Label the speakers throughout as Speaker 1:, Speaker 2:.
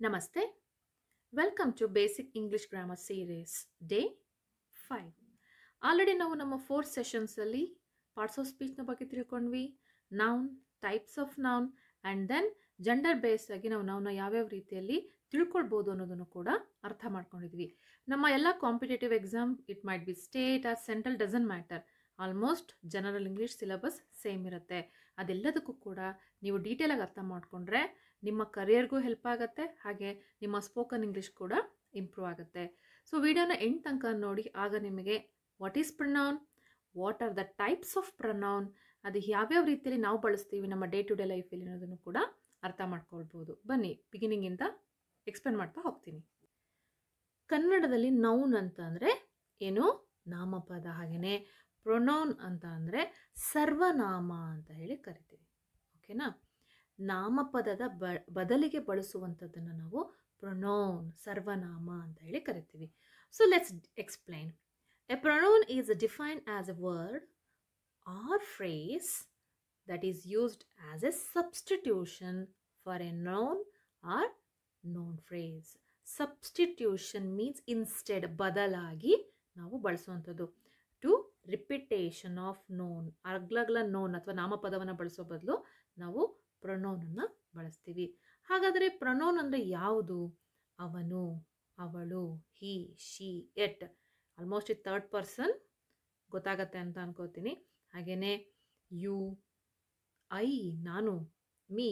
Speaker 1: Namaste. Welcome to Basic English Grammar Series, Day 5. Already ನಾವು ನಮ್ಮ 4 ಸೆಷನ್ಸಲ್ಲಿ ಪಾರ್ಟ್ಸ್ ಆಫ್ ಸ್ಪೀಚ್ನ ಬಗ್ಗೆ ತಿಳ್ಕೊಂಡ್ವಿ. Noun, types of noun, and then gender based ಆಗಿ ನಾವು ನೌನ್ನ ಯಾವ್ಯಾವ ರೀತಿಯಲ್ಲಿ ತಿಳ್ಕೊಳ್ಬೋದು ಅನ್ನೋದನ್ನು ಕೂಡ ಅರ್ಥ ಮಾಡ್ಕೊಂಡಿದ್ವಿ. ನಮ್ಮ ಎಲ್ಲ competitive exam, it might be state or central, doesn't matter, almost general English syllabus same ಇರುತ್ತೆ. ಅದೆಲ್ಲದಕ್ಕೂ ಕೂಡ ನೀವು ಡೀಟೇಲಾಗಿ ಅರ್ಥ ಮಾಡಿಕೊಂಡ್ರೆ ನಿಮ್ಮ ಕರಿಯರ್ಗೂ ಹೆಲ್ಪ್ ಆಗುತ್ತೆ, ಹಾಗೆ ನಿಮ್ಮ ಸ್ಪೋಕನ್ ಇಂಗ್ಲೀಷ್ ಕೂಡ ಇಂಪ್ರೂವ್ ಆಗುತ್ತೆ. ಸೊ ವಿಡಿಯೋನ ಎಂಡ್ ತನಕ ನೋಡಿ, ಆಗ ನಿಮಗೆ what is pronoun, what are the types of pronoun, ಅದು ಯಾವ್ಯಾವ ರೀತಿಯಲ್ಲಿ ನಾವು ಬಳಸ್ತೀವಿ ನಮ್ಮ ಡೇ ಟು ಡೇ ಲೈಫಲ್ಲಿ ಅನ್ನೋದನ್ನು ಕೂಡ ಅರ್ಥ ಮಾಡ್ಕೊಳ್ಬೋದು. ಬನ್ನಿ ಬಿಗಿನಿಂಗಿಂದ ಎಕ್ಸ್ಪ್ಲೇನ್ ಮಾಡ್ತಾ ಹೋಗ್ತೀನಿ. ಕನ್ನಡದಲ್ಲಿ ನೌನ್ ಅಂತ ಅಂದರೆ ಏನು? ನಾಮಪದ. ಹಾಗೆಯೇ ಪ್ರೊನೌನ್ ಅಂತ ಅಂದರೆ ಸರ್ವನಾಮ ಅಂತ ಹೇಳಿ ಕರಿತೀವಿ. ಓಕೆನಾ? ನಾಮಪದದ ಬದಲಿಗೆ ಬಳಸುವಂಥದ್ದನ್ನು ನಾವು ಪ್ರೊನೌನ್, ಸರ್ವನಾಮ ಅಂತ ಹೇಳಿ ಕರಿತೀವಿ. So let's explain. A pronoun is defined as a word or phrase that is used as a substitution for a noun or known phrase. Substitution means instead, ಬದಲಾಗಿ ನಾವು ಬಳಸುವಂಥದ್ದು. ಟು ರಿಪಿಟೇಷನ್ ಆಫ್ ನೋನ್, ಅಗ್ಲಗ್ಲ noun ಅಥವಾ ನಾಮಪದವನ್ನು ಬಳಸೋ ಬದಲು ನಾವು ಪ್ರೊನೌನನ್ನು ಬಳಸ್ತೀವಿ. ಹಾಗಾದರೆ ಪ್ರೊನೌನ್ ಅಂದರೆ ಯಾವುದು? ಅವನು, ಅವಳು, ಹಿ, ಶಿ, ಎಟ್. ಆಲ್ಮೋಸ್ಟ್ ಈ ಥರ್ಡ್ ಪರ್ಸನ್ ಗೊತ್ತಾಗತ್ತೆ ಅಂತ ಅನ್ಕೋತೀನಿ. ಹಾಗೆಯೇ ಯು, ಐ, ನಾನು, ಮೀ,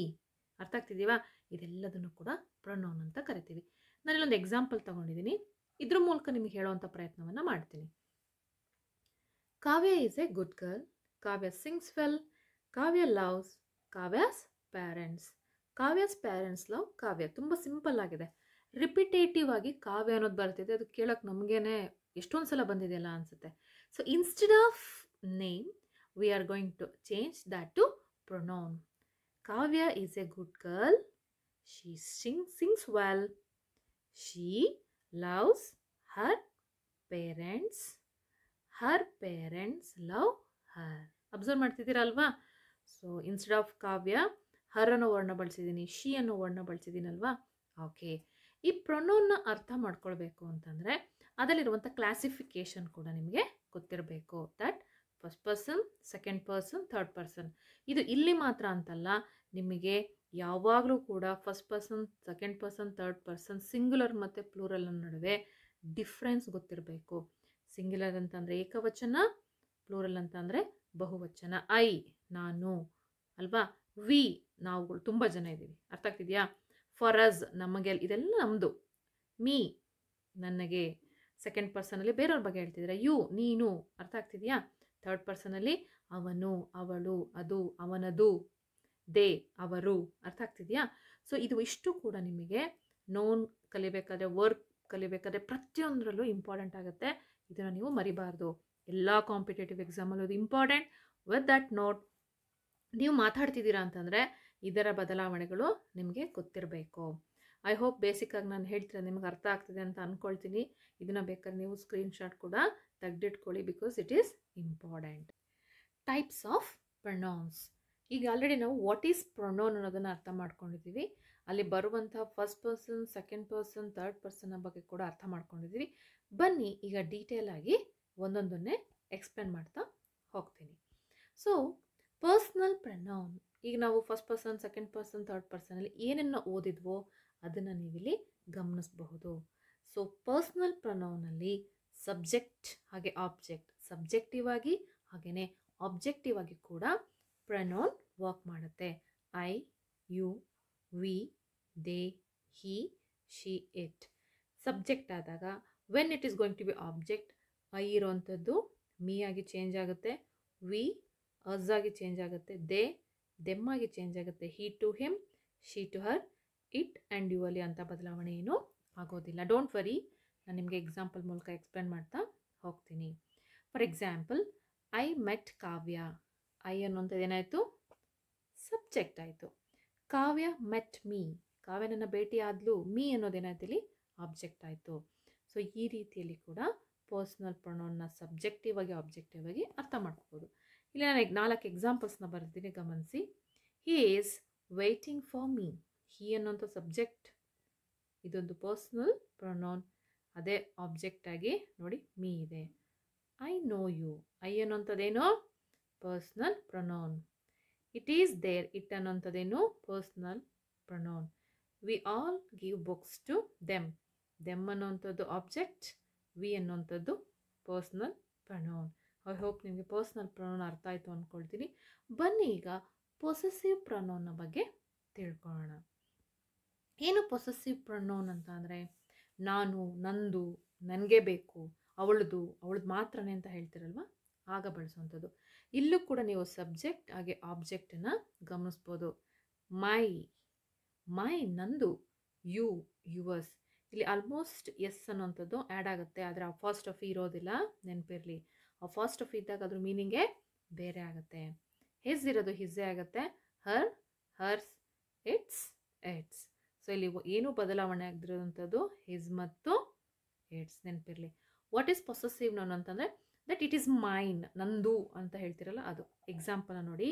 Speaker 1: ಅರ್ಥ ಆಗ್ತಿದ್ದೀವಾ? ಇದೆಲ್ಲದನ್ನು ಕೂಡ ಪ್ರೊನೌನ್ ಅಂತ ಕರಿತೀವಿ. ನಾನಿಲ್ಲೊಂದು ಎಕ್ಸಾಂಪಲ್ ತಗೊಂಡಿದ್ದೀನಿ, ಇದ್ರ ಮೂಲಕ ನಿಮಗೆ ಹೇಳುವಂಥ ಪ್ರಯತ್ನವನ್ನು ಮಾಡ್ತೀನಿ. Kavya is a good girl, Kavya sings well, Kavya loves Kavya's parents. Kavya's parents love Kavya. ತುಂಬ ಸಿಂಪಲ್ ಆಗಿದೆ. ರಿಪಿಟೇಟಿವ್ ಆಗಿ ಕಾವ್ಯ ಅನ್ನೋದು ಬರ್ತಿದೆ, ಅದು ಕೇಳೋಕೆ ನಮಗೇನೆ ಎಷ್ಟೊಂದು ಸಲ ಬಂದಿದೆಯಲ್ಲ ಅನಿಸುತ್ತೆ. So instead of name we are going to change that to pronoun. Kavya is a good girl, she sings well, she loves her parents, her parents love her. Observe ಮಾಡ್ತಿದ್ದೀರಲ್ವಾ? So instead of Kavya her ಅನ್ನೋ ವರ್ಣ ಬಳಸಿದ್ದೀನಿ, she ಅನ್ನೋ ವರ್ಣ ಬಳಸಿದ್ದೀನಲ್ವಾ? Okay. ಈ ಪ್ರೊನೌನ್ನ ಅರ್ಥ ಮಾಡ್ಕೊಳ್ಬೇಕು ಅಂತಂದರೆ ಅದರಲ್ಲಿರುವಂಥ classification ಕೂಡ ನಿಮಗೆ ಗೊತ್ತಿರಬೇಕು. That first person, second person, third person. ಇದು ಇಲ್ಲಿ ಮಾತ್ರ ಅಂತಲ್ಲ, ನಿಮಗೆ ಯಾವಾಗಲೂ ಕೂಡ first person, second person, third person, singular ಮತ್ತು ಪ್ಲೂರಲ್ ನಡುವೆ ಡಿಫ್ರೆನ್ಸ್ ಗೊತ್ತಿರಬೇಕು. ಸಿಂಗ್ಯುಲರ್ ಅಂತಂದರೆ ಏಕವಚನ, ಪ್ಲೂರಲ್ ಅಂತಂದರೆ ಬಹುವಚನ. ಐ, ನಾನು ಅಲ್ವಾ? ವಿ, ನಾವುಗಳು ತುಂಬ ಜನ ಇದ್ದೀವಿ. ಅರ್ಥ ಆಗ್ತಿದೆಯಾ? ಫಾರ್ ಅಸ್, ನಮಗೆ, ಇದೆಲ್ಲ ನಮ್ಮದು. ಮೀ, ನನಗೆ. ಸೆಕೆಂಡ್ ಪರ್ಸನಲ್ಲಿ ಬೇರೆಯವ್ರ ಬಗ್ಗೆ ಹೇಳ್ತಿದ್ದೀರಾ. ಯು, ನೀನು. ಅರ್ಥ ಆಗ್ತಿದೆಯಾ? ಥರ್ಡ್ ಪರ್ಸನಲ್ಲಿ ಅವನು, ಅವಳು, ಅದು, ಅವನದು. ದೇ, ಅವರು. ಅರ್ಥ ಆಗ್ತಿದೆಯಾ? ಸೊ ಇದು ಇಷ್ಟು ಕೂಡ ನಿಮಗೆ ನೋನ್ ಕಲಿಬೇಕಾದ್ರೆ, ವರ್ಕ್ ಕಲಿಬೇಕಾದ್ರೆ ಪ್ರತಿಯೊಂದರಲ್ಲೂ ಇಂಪಾರ್ಟೆಂಟ್ ಆಗುತ್ತೆ. ಇದನ್ನು ನೀವು ಮರಿಬಾರ್ದು. ಎಲ್ಲ ಕಾಂಪಿಟೇಟಿವ್ ಎಕ್ಸಾಮಲ್ಲೂ ಇದು ಇಂಪಾರ್ಟೆಂಟ್. ವಿತ್ ದಟ್ ನೋಟ್, ನೀವು ಮಾತಾಡ್ತಿದ್ದೀರಾ ಅಂತಂದರೆ ಇದರ ಬದಲಾವಣೆಗಳು ನಿಮಗೆ ಗೊತ್ತಿರಬೇಕು. ಐ ಹೋಪ್ ಬೇಸಿಕ್ಕಾಗಿ ನಾನು ಹೇಳ್ತಿರೋದು ನಿಮಗೆ ಅರ್ಥ ಆಗ್ತಿದೆ ಅಂತ ಅಂದ್ಕೊಳ್ತೀನಿ. ಇದನ್ನು ಬೇಕಾದ್ರೆ ನೀವು ಸ್ಕ್ರೀನ್ಶಾಟ್ ಕೂಡ ತೆಗೆದಿಟ್ಕೊಳ್ಳಿ, because it is important. Types of pronouns. ಈಗ ಆಲ್ರೆಡಿ ನಾವು ವಾಟ್ ಈಸ್ ಪ್ರೊನೌನ್ ಅನ್ನೋದನ್ನು ಅರ್ಥ ಮಾಡ್ಕೊಂಡಿದ್ದೀವಿ. ಅಲ್ಲಿ ಬರುವಂಥ first person, second person, third ಪರ್ಸನ್ನ ಬಗ್ಗೆ ಕೂಡ ಅರ್ಥ ಮಾಡ್ಕೊಂಡಿದ್ದೀವಿ. ಬನ್ನಿ ಈಗ ಡೀಟೇಲ್ ಆಗಿ ಒಂದೊಂದನ್ನೇ ಎಕ್ಸ್ಪ್ಲೇನ್ ಮಾಡ್ತಾ ಹೋಗ್ತೀನಿ. So personal pronoun. ಈಗ ನಾವು first person, second person, third ಪರ್ಸನಲ್ಲಿ ಏನನ್ನು ಓದಿದ್ವೋ ಅದನ್ನು ನೀವಿಲ್ಲಿ ಗಮನಿಸಬಹುದು. ಸೊ ಪರ್ಸ್ನಲ್ ಪ್ರೊನೌನಲ್ಲಿ ಸಬ್ಜೆಕ್ಟ್ ಹಾಗೆ ಆಬ್ಜೆಕ್ಟ್, ಸಬ್ಜೆಕ್ಟಿವ್ ಆಗಿ ಹಾಗೆಯೇ ಆಬ್ಜೆಕ್ಟಿವ್ ಆಗಿ ಕೂಡ ಪ್ರೊನೌನ್ ವರ್ಕ್ ಮಾಡುತ್ತೆ. I, you, we, they, he, she, it. Subject ಆದಾಗ when it is going to be object, I ಇರೋವಂಥದ್ದು ಮೀ ಆಗಿ ಚೇಂಜ್ ಆಗುತ್ತೆ, ವಿ ಅಸ್ ಆಗಿ ಚೇಂಜ್ ಆಗುತ್ತೆ, ದೇ ದೆಮ್ ಆಗಿ ಚೇಂಜ್ ಆಗುತ್ತೆ, he to him, she to her, it and you ಅಲ್ಲಿ ಅಂತ ಬದಲಾವಣೆ ಏನೂ ಆಗೋದಿಲ್ಲ. ಡೋಂಟ್ ವರಿ, ನಾನು ನಿಮಗೆ ಎಕ್ಸಾಂಪಲ್ ಮೂಲಕ ಎಕ್ಸ್ಪ್ಲೇನ್ ಮಾಡ್ತಾ ಹೋಗ್ತೀನಿ. For example, I met Kavya. I ಅನ್ನೋಂಥದ್ದು ಏನಾಯಿತು? ಸಬ್ಜೆಕ್ಟ್ ಆಯಿತು. ಕಾವ್ಯ ಮೆಟ್ ಮೀ, ಕಾವ್ಯ ನನ್ನ ಭೇಟಿ ಆದ್ಲು. ಮೀ ಅನ್ನೋದೇನಾಯ್ತು ಇಲ್ಲಿ? ಆಬ್ಜೆಕ್ಟ್ ಆಯಿತು. ಸೊ ಈ ರೀತಿಯಲ್ಲಿ ಕೂಡ ಪರ್ಸ್ನಲ್ ಪ್ರೊನೌನ್ನ ಸಬ್ಜೆಕ್ಟಿವ್ ಆಗಿ ಆಬ್ಜೆಕ್ಟಿವ್ ಆಗಿ ಅರ್ಥ ಮಾಡ್ಕೋಬೋದು. ಇಲ್ಲಿ ನಾನು 4 ಎಕ್ಸಾಂಪಲ್ಸ್ನ ಬರ್ತೀನಿ, ಗಮನಿಸಿ. He is waiting for me. He ಅನ್ನೋಂಥ ಸಬ್ಜೆಕ್ಟ್, ಇದೊಂದು ಪರ್ಸ್ನಲ್ ಪ್ರೊನೌನ್. ಅದೇ ಆಬ್ಜೆಕ್ಟ್ ಆಗಿ ನೋಡಿ ಮೀ ಇದೆ. ಐ ನೋ ಯು, ಐ ಅನ್ನೋಂಥದ್ದೇನು personal pronoun. It is there, it ಅನ್ನೋಂಥದ್ದೇನು personal pronoun. We all give books to them, them ಅನ್ನೋಂಥದ್ದು ಆಬ್ಜೆಕ್ಟ್, ವಿ ಅನ್ನೋಂಥದ್ದು ಪರ್ಸ್ನಲ್ ಪ್ರೊನೌನ್. ಐ ಹೋಪ್ ನಿಮಗೆ ಪರ್ಸ್ನಲ್ ಪ್ರೊನೌನ್ ಅರ್ಥ ಆಯಿತು ಅಂದ್ಕೊಳ್ತೀನಿ. ಬನ್ನಿ ಈಗ ಪೊಸೆಸಿವ್ ಪ್ರೊನೌನ್ನ ಬಗ್ಗೆ ತಿಳ್ಕೊಳ್ಳೋಣ. ಏನು ಪೊಸೆಸಿವ್ ಪ್ರೊನೌನ್ ಅಂತ ಅಂದರೆ, ನಾನು, ನಂದು, ನನಗೆ ಬೇಕು, ಅವಳದು ಮಾತ್ರನೇ ಅಂತ ಹೇಳ್ತಿರಲ್ವ, ಆಗ ಬಳಸುವಂಥದ್ದು. ಇಲ್ಲೂ ಕೂಡ ನೀವು ಸಬ್ಜೆಕ್ಟ್ ಹಾಗೆ ಆಬ್ಜೆಕ್ಟನ್ನು ಗಮನಿಸ್ಬೋದು. ಮೈ, ಮೈ ನಂದು, ಯು ಯುವರ್ಸ್. ಇಲ್ಲಿ ಆಲ್ಮೋಸ್ಟ್ ಎಸ್ ಅನ್ನೋಂಥದ್ದು ಆ್ಯಡ್ ಆಗುತ್ತೆ, ಆದರೆ ಫಸ್ಟ್ ಆಫ್ ಇರೋದಿಲ್ಲ, ನೆನಪಿರಲಿ. ಫಸ್ಟ್ ಆಫ್ ಇದ್ದಾಗ ಅದ್ರ ಮೀನಿಂಗೇ ಬೇರೆ ಆಗುತ್ತೆ. ಹಿಸ್ ಇರೋದು ಹಿಸ್ಸೇ ಆಗುತ್ತೆ, ಹರ್ ಹರ್ಸ್, ಇಟ್ಸ್ ಇಟ್ಸ್. ಸೊ ಇಲ್ಲಿ ಏನೂ ಬದಲಾವಣೆ ಆಗದಿರೋಂಥದ್ದು ಹಿಸ್ ಮತ್ತು ಇಟ್ಸ್, ನೆನಪಿರಲಿ. ವಾಟ್ ಈಸ್ ಪೊಸೆಸಿವ್ ನೌನ್ ಅಂತಂದರೆ ದಟ್ ಇಟ್ ಈಸ್ ಮೈನ್, ನಂದು ಅಂತ ಹೇಳ್ತಿರಲ್ಲ ಅದು. ಎಕ್ಸಾಂಪಲ್ ನೋಡಿ,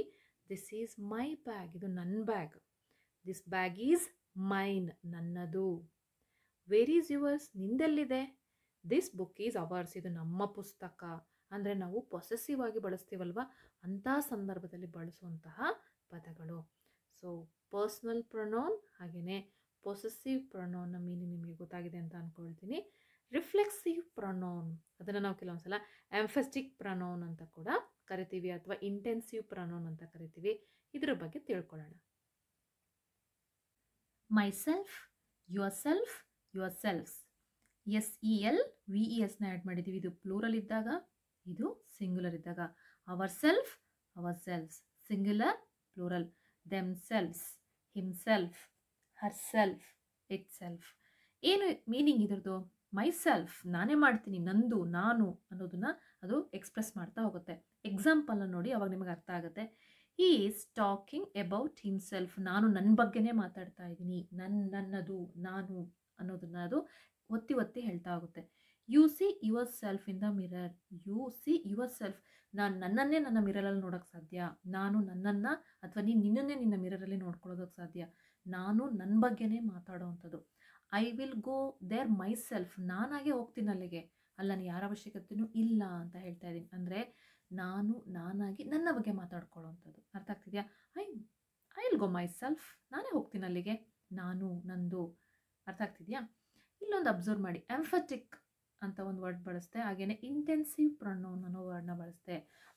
Speaker 1: ದಿಸ್ ಈಸ್ ಮೈ ಬ್ಯಾಗ್, ಇದು ನನ್ನ bag. This bag is mine, ನನ್ನದು. ವೇರ್ ಈಸ್ ಯುವರ್ಸ್, ನಿಂದೆಲ್ಲಿದೆ. ದಿಸ್ ಬುಕ್ ಈಸ್ ಅವರ್ಸ್, ಇದು ನಮ್ಮ ಪುಸ್ತಕ. ಅಂದರೆ ನಾವು ಪೊಸೆಸಿವ್ ಆಗಿ ಬಳಸ್ತೀವಲ್ವ, ಅಂಥ ಸಂದರ್ಭದಲ್ಲಿ ಬಳಸುವಂತಹ ಪದಗಳು. ಸೊ ಪರ್ಸ್ನಲ್ ಪ್ರೊನೌನ್ ಹಾಗೆಯೇ ಪೊಸೆಸಿವ್ ಪ್ರೊನೌನ್ನ ಮೀನಿಂಗ್ ನಿಮಗೆ ಗೊತ್ತಾಗಿದೆ ಅಂತ ಅಂದ್ಕೊಳ್ತೀನಿ. ರಿಫ್ಲೆಕ್ಸಿವ್ ಪ್ರೊನೌನ್, ಅದನ್ನು ನಾವು ಕೆಲವೊಂದು ಸಲ ಎಂಫೆಸ್ಟಿಕ್ ಪ್ರೊನೌನ್ ಅಂತ ಕೂಡ ಕರಿತೀವಿ, ಅಥವಾ ಇಂಟೆನ್ಸಿವ್ ಪ್ರೊನೌನ್ ಅಂತ ಕರಿತೀವಿ. ಇದರ ಬಗ್ಗೆ ತಿಳ್ಕೊಳ್ಳೋಣ. Myself, yourself, yourselves. SELVES ನ ಆ್ಯಡ್ ಮಾಡಿದ್ದೀವಿ. ಇದು ಪ್ಲೂರಲ್ ಇದ್ದಾಗ, ಇದು ಸಿಂಗ್ಯುಲರ್ ಇದ್ದಾಗ. Ourself, ourselves, singular plural. Themselves, himself, herself, itself. ಏನು ಮೀನಿಂಗ್ ಇದ್ರದ್ದು? ಮೈ ಸೆಲ್ಫ್, ನಾನೇ ಮಾಡ್ತೀನಿ, ನಂದು, ನಾನು ಅನ್ನೋದನ್ನ ಅದು ಎಕ್ಸ್ಪ್ರೆಸ್ ಮಾಡ್ತಾ ಹೋಗುತ್ತೆ. ಎಕ್ಸಾಂಪಲ್ನ ನೋಡಿ, ಅವಾಗ ನಿಮಗೆ ಅರ್ಥ ಆಗುತ್ತೆ. He is talking about himself, ನಾನು ನನ್ನ ಬಗ್ಗೆನೇ ಮಾತಾಡ್ತಾ ಇದ್ದೀನಿ, ನನ್ನದು, ನಾನು ಅನ್ನೋದನ್ನ ಅದು ಒತ್ತಿ ಒತ್ತಿ ಹೇಳ್ತಾ ಹೋಗುತ್ತೆ. U see your self in the mirror, U see your self, ನಾನು ನನ್ನನ್ನೇ ನನ್ನ ಮಿರರಲ್ಲಿ ನೋಡೋಕ್ಕೆ ಸಾಧ್ಯ, ನಾನು ನನ್ನನ್ನು ಅಥವಾ ನಿನ್ನನ್ನೇ ನಿನ್ನ ಮಿರರಲ್ಲಿ ನೋಡ್ಕೊಳ್ಳೋದಕ್ಕೆ ಸಾಧ್ಯ. ನಾನು ನನ್ನ ಬಗ್ಗೆನೇ ಮಾತಾಡೋವಂಥದ್ದು. I will go there myself, ನಾನಾಗೆ ಹೋಗ್ತೀನಿ ಅಲ್ಲಿಗೆ, ಅಲ್ಲ ಯಾರ ಅವಶ್ಯಕತೆಯೂ ಇಲ್ಲ ಅಂತ ಹೇಳ್ತಾ ಇದ್ದೀನಿ. ಅಂದರೆ ನಾನಾಗಿ ನನ್ನ ಬಗ್ಗೆ ಮಾತಾಡ್ಕೊಳ್ಳೋವಂಥದ್ದು. ಅರ್ಥ ಆಗ್ತಿದೆಯಾ? I will go myself, ನಾನೇ ಹೋಗ್ತೀನಿ ಅಲ್ಲಿಗೆ, ನಾನು, ನಂದು. ಅರ್ಥ ಆಗ್ತಿದೆಯಾ? ಇಲ್ಲೊಂದು ಅಬ್ಸರ್ವ್ ಮಾಡಿ, ಎಂಫೆಟಿಕ್ ಅಂತ ಒಂದು ವರ್ಡ್ ಬಳಸ್ತೆ, ಹಾಗೆಯೇ ಇಂಟೆನ್ಸಿವ್ ಪ್ರೊನೌನ್ ಅನ್ನೋ ವರ್ಡ್ನ ಬಳಸ್ತೆ.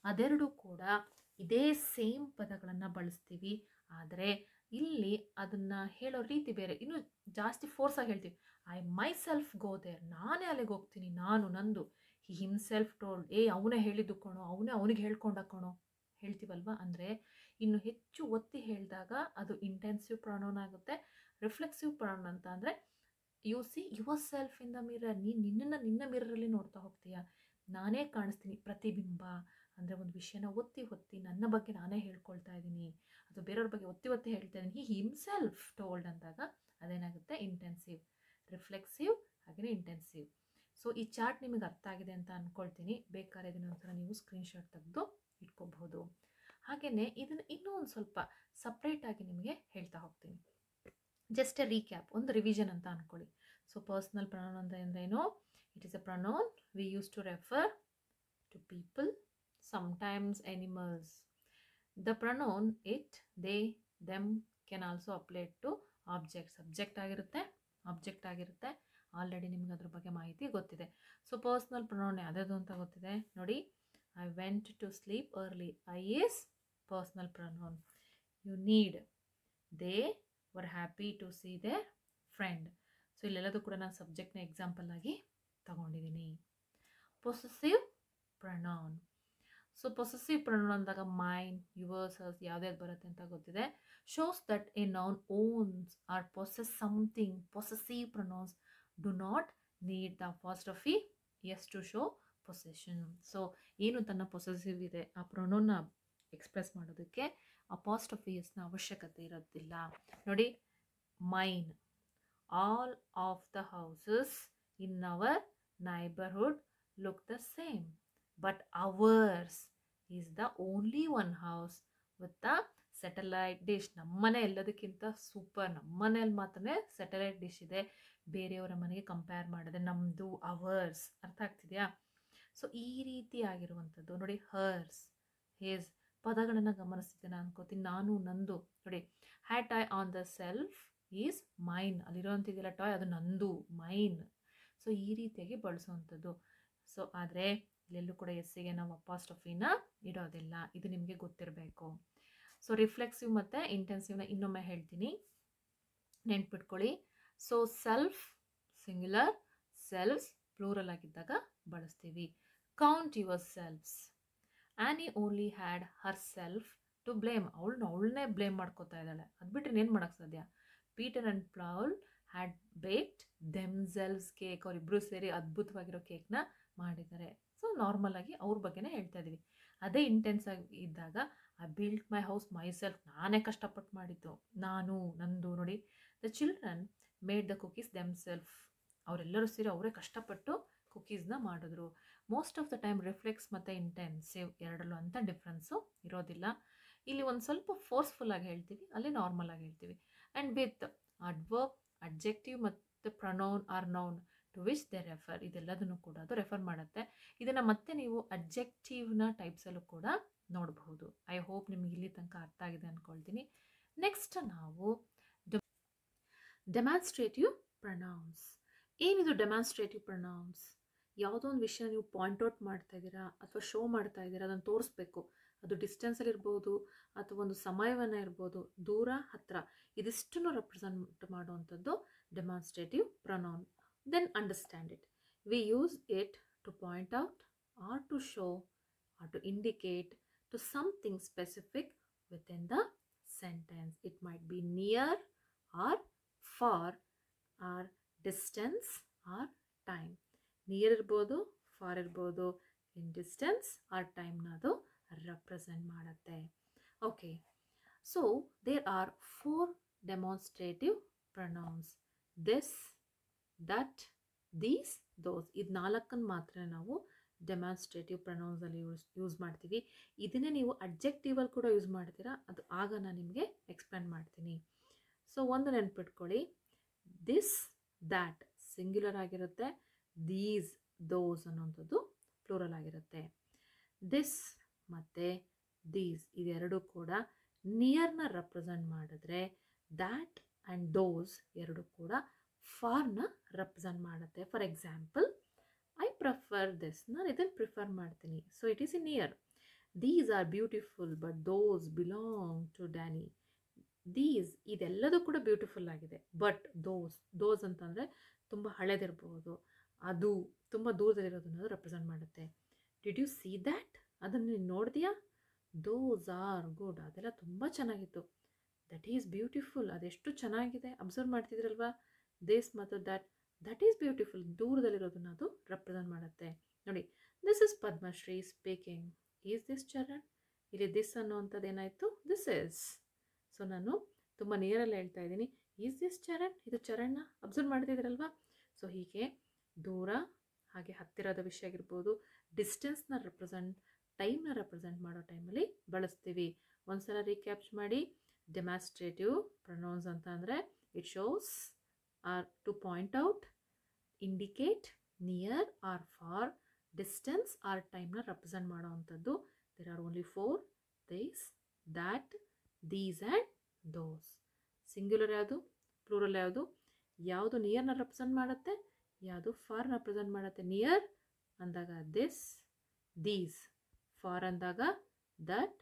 Speaker 1: ಅದೆರಡು ಕೂಡ ಇದೇ ಸೇಮ್ ಪದಗಳನ್ನು ಬಳಸ್ತೀವಿ, ಆದರೆ ಇಲ್ಲಿ ಅದನ್ನು ಹೇಳೋ ರೀತಿ ಬೇರೆ. ಇನ್ನು ಜಾಸ್ತಿ ಫೋರ್ಸಾಗಿ ಹೇಳ್ತೀವಿ. I myself go there, ನಾನೇ ಅಲ್ಲಿಗೆ ಹೋಗ್ತೀನಿ, ನಾನು, ನಂದು. ಹಿ ಹಿಮ್ಸೆಲ್ಫ್ ಟೋಲ್ಡ್, ಅವನೇ ಹೇಳಿದ್ದು ಕಣೋ, ಅವನಿಗೆ ಹೇಳ್ಕೊಂಡ ಕಣೋ ಹೇಳ್ತೀವಲ್ವ. ಅಂದರೆ ಇನ್ನು ಹೆಚ್ಚು ಒತ್ತಿ ಹೇಳಿದಾಗ ಅದು ಇಂಟೆನ್ಸಿವ್ ಪ್ರೊನೌನ್ ಆಗುತ್ತೆ. ರಿಫ್ಲೆಕ್ಸಿವ್ ಪ್ರೊನೌನ್ ಅಂತ ಅಂದರೆ U see your self in the mirror, ನಿನ್ನ ಮಿರರಲ್ಲಿ ನೋಡ್ತಾ ಹೋಗ್ತೀಯ, ನಾನೇ ಕಾಣಿಸ್ತೀನಿ, ಪ್ರತಿಬಿಂಬ. ಅಂದರೆ ಒಂದು ವಿಷಯನ ಒತ್ತಿ ಒತ್ತಿ ನನ್ನ ಬಗ್ಗೆ ನಾನೇ ಹೇಳ್ಕೊಳ್ತಾ ಇದ್ದೀನಿ, ಅಥವಾ ಬೇರೆಯವ್ರ ಬಗ್ಗೆ ಒತ್ತಿ ಒತ್ತಿ ಹೇಳ್ತಾ ಇದ್ದೀನಿ. ಹಿ ಹಿಮ್ಸೆಲ್ಫ್ ಟೋಲ್ಡ್ ಅಂದಾಗ ಅದೇನಾಗುತ್ತೆ ಇಂಟೆನ್ಸಿವ್. ರಿಫ್ಲೆಕ್ಸಿವ್ ಹಾಗೆಯೇ ಇಂಟೆನ್ಸಿವ್. ಸೊ ಈ ಚಾರ್ಟ್ ನಿಮಗೆ ಅರ್ಥ ಆಗಿದೆ ಅಂತ ಅಂದ್ಕೊಳ್ತೀನಿ. ಬೇಕಾದ್ರೆ ಇದನ್ನ ಒಂಥರ ನೀವು ಸ್ಕ್ರೀನ್ಶಾಟ್ ತೆಗೆದು ಇಟ್ಕೋಬಹುದು. ಹಾಗೆಯೇ ಇದನ್ನು ಇನ್ನೂ ಒಂದು ಸ್ವಲ್ಪ ಸಪ್ರೇಟಾಗಿ ನಿಮಗೆ ಹೇಳ್ತಾ ಹೋಗ್ತೀನಿ. ಜಸ್ಟ್ ಎ ರೀಕ್ಯಾಪ್, ಒಂದು ರಿವಿಷನ್ ಅಂತ ಅಂದ್ಕೊಳ್ಳಿ. ಸೊ ಪರ್ಸ್ನಲ್ ಪ್ರೊನೌನ್ ಅಂದರೆ ಏನು? It is a pronoun we use to refer to people, sometimes animals. The pronoun it, they, them can also apply to objects. Subject ಆಗಿರುತ್ತೆ, ಆಬ್ಜೆಕ್ಟ್ ಆಗಿರುತ್ತೆ. Already ನಿಮ್ಗೆ ಅದ್ರ ಬಗ್ಗೆ ಮಾಹಿತಿ ಗೊತ್ತಿದೆ. ಸೊ ಪರ್ಸ್ನಲ್ ಪ್ರೊನೌನ್ ಯಾವುದಾದ್ರು ಅಂತ ಗೊತ್ತಿದೆ ನೋಡಿ. I went to sleep early, I is personal pronoun. You need, they were happy to see their friend. So ಇಲ್ಲೆಲ್ಲದೂ ಕೂಡ ನಾನು ಸಬ್ಜೆಕ್ಟ್ನ ಎಕ್ಸಾಂಪಲ್ ಆಗಿ ತಗೊಂಡಿದ್ದೀನಿ. Possessive pronoun. So possessive pronoun ಅಂದಾಗ ಮೈನ್, ಯುವರ್ಸ್, ಹರ್ಸ್ ಯಾವ್ದ್ಯಾವ್ದು ಬರುತ್ತೆ ಅಂತ ಗೊತ್ತಿದೆ. Shows that a noun owns or possess something. Possessive pronouns do not need the apostrophe s to show possession. So ಏನು ತನ್ನ ಪೊಸೆಸಿವ್ ಇದೆ ಆ ಪ್ರೊನೌನ್ನ ಎಕ್ಸ್ಪ್ರೆಸ್ ಮಾಡೋದಕ್ಕೆ ಅಪಾಸ್ಟ್ರಫಿ ಎಸ್ನ ಅವಶ್ಯಕತೆ ಇರೋದಿಲ್ಲ. ನೋಡಿ, main, all of the houses in our neighbourhood look the same, but ours is the only one house with the satellite dish. ನಮ್ಮನೆ ಎಲ್ಲದಕ್ಕಿಂತ ಸೂಪರ್. ನಮ್ಮನೇಲಿ ಮಾತ್ರನೇ ಸ್ಯಾಟಲೈಟ್ ಡಿಶ್ ಇದೆ. ಬೇರೆಯವರ ಮನೆಗೆ ಕಂಪೇರ್ ಮಾಡಿದ್ರೆ ನಮ್ಮದು ಅವರ್ಸ್. ಅರ್ಥ ಆಗ್ತಿದೆಯಾ? ಸೊ ಈ ರೀತಿ ಆಗಿರುವಂಥದ್ದು ನೋಡಿ. ಹರ್ಸ್, ಹೇಸ್ ಪದಗಳನ್ನು ಗಮನಿಸ್ತಿದ್ದೇನೆ ಅನ್ಕೋತೀನಿ. ನಾನು, ನಂದು. ನೋಡಿ, had toy on the shelf is mine. ಅಲ್ಲಿರೋವಂಥದ್ದೆಲ್ಲ ಟಾಯ್ ಅದು ನಂದು, ಮೈನ್. ಸೊ ಈ ರೀತಿಯಾಗಿ ಬಳಸುವಂಥದ್ದು. ಸೊ ಆದರೆ ಇಲ್ಲೆಲ್ಲೂ ಕೂಡ ಎಸ್ಸಿಗೆ ನಾವು ಅಪಾಸ್ಟ್ರಫಿನ ಇಡೋದಿಲ್ಲ. ಇದು ನಿಮಗೆ ಗೊತ್ತಿರಬೇಕು. ಸೊ ರಿಫ್ಲೆಕ್ಸಿವ್ ಮತ್ತು ಇಂಟೆನ್ಸಿವ್ನ ಇನ್ನೊಮ್ಮೆ ಹೇಳ್ತೀನಿ, ನೆನ್ಪಿಟ್ಕೊಳ್ಳಿ. So self singular, selves plural ಆಗಿದ್ದಾಗ ಬಳಸ್ತೀವಿ. Count yourselves. Annie only had herself to blame. ಅವಳನ್ನೇ ಬ್ಲೇಮ್ ಮಾಡ್ಕೋತಾ ಇದ್ದಾಳೆ. ಅದು ಬಿಟ್ಟರೆ ಏನು ಮಾಡೋಕ್ಕೆ ಸಾಧ್ಯ? Peter and Paul had baked themselves cake. ಅವರಿಬ್ಬರು ಸೇರಿ ಅದ್ಭುತವಾಗಿರೋ ಕೇಕ್ನ ಮಾಡಿದ್ದಾರೆ. ಸೊ ನಾರ್ಮಲ್ ಆಗಿ ಅವ್ರ ಬಗ್ಗೆನೇ ಹೇಳ್ತಾ ಇದ್ದೀವಿ. ಅದೇ ಇಂಟೆನ್ಸ್ ಆಗಿ ಇದ್ದಾಗ I built my house my self. ನಾನೇ ಕಷ್ಟಪಟ್ಟು ಮಾಡಿದ್ದು, ನಾನು, ನಂದು. ನೋಡಿ, the children made the cookies themself. ಅವರೆಲ್ಲರೂ ಸೇರಿ ಅವರೇ ಕಷ್ಟಪಟ್ಟು ಕುಕೀಸ್ನ ಮಾಡಿದ್ರು. Most of the time reflex ಮತ್ತು ಇಂಟೆನ್ಸಿವ್ ಎರಡರಲ್ಲೂ ಅಂತ ಡಿಫ್ರೆನ್ಸು ಇರೋದಿಲ್ಲ. ಇಲ್ಲಿ ಒಂದು ಸ್ವಲ್ಪ ಫೋರ್ಸ್ಫುಲ್ ಆಗಿ ಹೇಳ್ತೀವಿ, ಅಲ್ಲಿ ನಾರ್ಮಲ್ ಆಗಿ ಹೇಳ್ತೀವಿ. ಆ್ಯಂಡ್ ವಿತ್ ಅಡ್ವರ್ಬ್, ಅಡ್ಜೆಕ್ಟಿವ್ ಮತ್ತು pronoun or noun to which they refer. ಇದೆಲ್ಲದನ್ನು ಕೂಡ ಅದು ರೆಫರ್ ಮಾಡುತ್ತೆ. ಇದನ್ನು ಮತ್ತೆ ನೀವು ಅಡ್ಜೆಕ್ಟಿವ್ನ ಟೈಪ್ಸಲ್ಲೂ ಕೂಡ ನೋಡಬಹುದು. ಐ ಹೋಪ್ ನಿಮಗೆ ಇಲ್ಲಿ ತನಕ ಅರ್ಥ ಆಗಿದೆ ಅಂದ್ಕೊಳ್ತೀನಿ. ನೆಕ್ಸ್ಟ್ ನಾವು ಡೆಮಾನ್ಸ್ಟ್ರೇಟಿವ್ ಪ್ರೊನೌನ್ಸ್. ಏನಿದು ಡೆಮಾನ್ಸ್ಟ್ರೇಟಿವ್ ಪ್ರೊನೌನ್ಸ್? ಯಾವುದೋ ಒಂದು ವಿಷಯ ನೀವು ಪಾಯಿಂಟ್ ಔಟ್ ಮಾಡ್ತಾ ಇದ್ದೀರಾ ಅಥವಾ ಶೋ ಮಾಡ್ತಾ ಇದ್ದೀರಾ, ಅದನ್ನು ತೋರಿಸ್ಬೇಕು. ಅದು ಡಿಸ್ಟೆನ್ಸಲ್ಲಿ ಇರ್ಬೋದು ಅಥವಾ ಒಂದು ಸಮಯವನ್ನು ಇರ್ಬೋದು, ದೂರ ಹತ್ತಿರ, ಇದಿಷ್ಟನ್ನು ರೆಪ್ರೆಸೆಂಟ್ ಮಾಡುವಂಥದ್ದು demonstrative pronoun. Then understand it. We use it to point out or to show or to indicate to something specific within the sentence. It might be near or far or distance or time. Near ಇರ್ಬೋದು, far ಇರ್ಬೋದು, in distance or ಟೈಮ್ನ ಅದು represent ಮಾಡುತ್ತೆ. Okay, so there are 4 demonstrative pronouns. This, that, these, those. ಇದು 4 ಮಾತ್ರ ನಾವು demonstrative ಪ್ರೊನೌನ್ಸಲ್ಲಿ use ಮಾಡ್ತೀವಿ. ಇದನ್ನೇ ನೀವು ಅಡ್ಜೆಕ್ಟಿವಲ್ಲಿ ಕೂಡ ಯೂಸ್ ಮಾಡ್ತೀರಾ. ಅದು ಆಗ ನಾನು ನಿಮಗೆ ಎಕ್ಸ್ಪ್ಲೇನ್ ಮಾಡ್ತೀನಿ. ಸೊ ಒಂದು ನೆನ್ಪಿಟ್ಕೊಳ್ಳಿ, ದಿಸ್, ದ್ಯಾಟ್ ಸಿಂಗ್ಯುಲರ್ ಆಗಿರುತ್ತೆ, ದೀಸ್, ದೋಸ್ ಅನ್ನೋಂಥದ್ದು ಪ್ಲೂರಲ್ ಆಗಿರುತ್ತೆ. ದಿಸ್ ಮತ್ತು ದೀಸ್ ಇದೆರಡೂ ಕೂಡ ನಿಯರ್ನ ರೆಪ್ರೆಸೆಂಟ್ ಮಾಡಿದ್ರೆ, ದ್ಯಾಟ್ ಆ್ಯಂಡ್ ದೋಸ್ ಎರಡು ಕೂಡ ಫಾರ್ನ ರೆಪ್ರೆಸೆಂಟ್ ಮಾಡುತ್ತೆ. For example, I prefer this. ನಾನು ಇದನ್ನು ಪ್ರಿಫರ್ ಮಾಡ್ತೀನಿ. So it is in near. These are beautiful but those belong to Danny. These ಇದೆಲ್ಲದೂ ಕೂಡ ಬ್ಯೂಟಿಫುಲ್ ಆಗಿದೆ. ಬಟ್ ದೋಸ್ ಅಂತಂದರೆ ತುಂಬ ಹಳೆದಿರ್ಬೋದು, ಅದು ತುಂಬ ದೂರದಲ್ಲಿರೋದನ್ನ ರೆಪ್ರೆಸೆಂಟ್ ಮಾಡುತ್ತೆ. Did you see that? ಅದನ್ನು ನೀನು ನೋಡಿದ್ಯಾ? Those are good. ಅದೆಲ್ಲ ತುಂಬ ಚೆನ್ನಾಗಿತ್ತು. That is beautiful. ಅದೆಷ್ಟು ಚೆನ್ನಾಗಿದೆ. ಅಬ್ಸರ್ವ್ ಮಾಡ್ತಿದ್ರಲ್ವಾ? ದಿಸ್ ಮತ್ತು ದಟ್ ಈಸ್ ಬ್ಯೂಟಿಫುಲ್. ದೂರದಲ್ಲಿರೋದನ್ನ ಅದು ರೆಪ್ರೆಸೆಂಟ್ ಮಾಡುತ್ತೆ. ನೋಡಿ, this is Padmashri speaking. Is this Charan? ಇಲ್ಲಿ ದಿಸ್ ಅನ್ನೋವಂಥದ್ದು ಏನಾಯಿತು? This is. ಸೊ ನಾನು ತುಂಬ ನಿಯರಲ್ಲಿ ಹೇಳ್ತಾ ಇದ್ದೀನಿ. Is this Charan? ಇದು ಚರಣ್ನ ಅಬ್ಸರ್ವ್ ಮಾಡ್ತಿದ್ದೀರಲ್ವಾ? ಸೊ ಹೀಗೆ ದೂರ ಹಾಗೆ ಹತ್ತಿರದ ವಿಷಯ ಆಗಿರ್ಬೋದು, ಡಿಸ್ಟೆನ್ಸ್ನ ರೆಪ್ರೆಸೆಂಟ್, ಟೈಮ್ನ ರೆಪ್ರೆಸೆಂಟ್ ಮಾಡೋ ಟೈಮಲ್ಲಿ ಬಳಸ್ತೀವಿ. ಒಂದ್ಸಲ ರೀಕ್ಯಾಪ್ಚ್ ಮಾಡಿ. ಡೆಮಾನ್ಸ್ಟ್ರೇಟಿವ್ ಪ್ರೊನೌನ್ಸ್ ಅಂತ ಅಂದರೆ it shows or to point out, indicate, near or far, distance or ಟೈಮ್ನ ರೆಪ್ರೆಸೆಂಟ್ ಮಾಡೋ ಅಂಥದ್ದು. There are only 4. This, that, these and those. Singular ಯಾವುದು, ಪ್ಲೂರಲ್ ಯಾವುದು? ಯಾವುದು ನಿಯರ್ನ ರೆಪ್ರೆಸೆಂಟ್ ಮಾಡುತ್ತೆ, ಯಾವುದು ಫಾರ್ನ ರೆಪ್ರೆಸೆಂಟ್ ಮಾಡುತ್ತೆ? ನಿಯರ್ ಅಂದಾಗ ದಿಸ್, ದೀಸ್. ಫಾರ್ ಅಂದಾಗ ದಟ್,